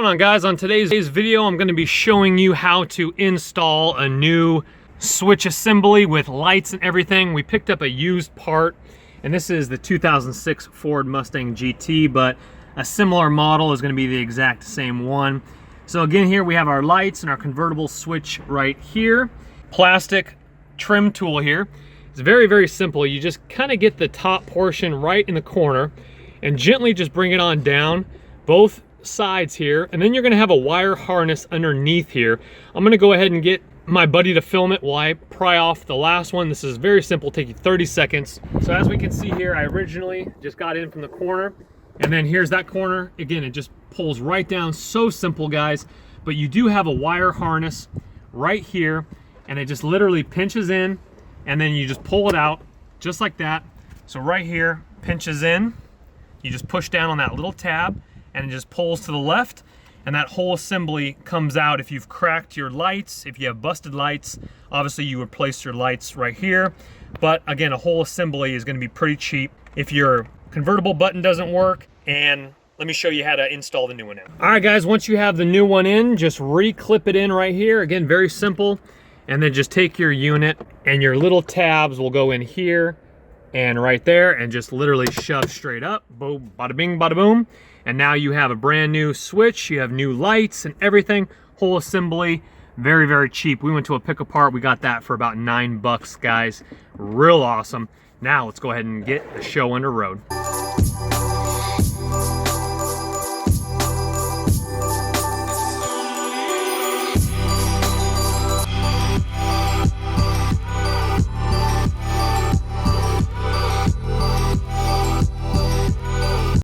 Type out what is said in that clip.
on, guys? On today's video, I'm going to be showing you how to install a new switch assembly with lights and everything. We picked up a used part, and this is the 2006 Ford Mustang GT, but a similar model is going to be the exact same one. So again, here we have our lights and our convertible switch right here. Plastic trim tool here. It's very, very simple. You just kind of get the top portion right in the corner and gently just bring it on down both sides here, and then you're going to have a wire harness underneath here. I'm going to go ahead and get my buddy to film it while I pry off the last one. This is very simple, take you 30 seconds. So as we can see here, I originally just got in from the corner, and then here's that corner. Again, it just pulls right down. So simple, guys. But you do have a wire harness right here, and it just literally pinches in, and then you just pull it out just like that. So right here, pinches in, you just push down on that little tab, and it just pulls to the left, and that whole assembly comes out. If you've cracked your lights, if you have busted lights, obviously you replace your lights right here. But again, a whole assembly is going to be pretty cheap. If your convertible button doesn't work, and let me show you how to install the new one in. All right, guys, once you have the new one in, just re-clip it in right here. Again, very simple. And then just take your unit, and your little tabs will go in here and right there, and just literally shove straight up. Boom, bada bing, bada boom. And now you have a brand new switch, you have new lights and everything, whole assembly, very, very cheap. We went to a pick apart, we got that for about $9, guys. Real awesome. Now let's go ahead and get the show on the road.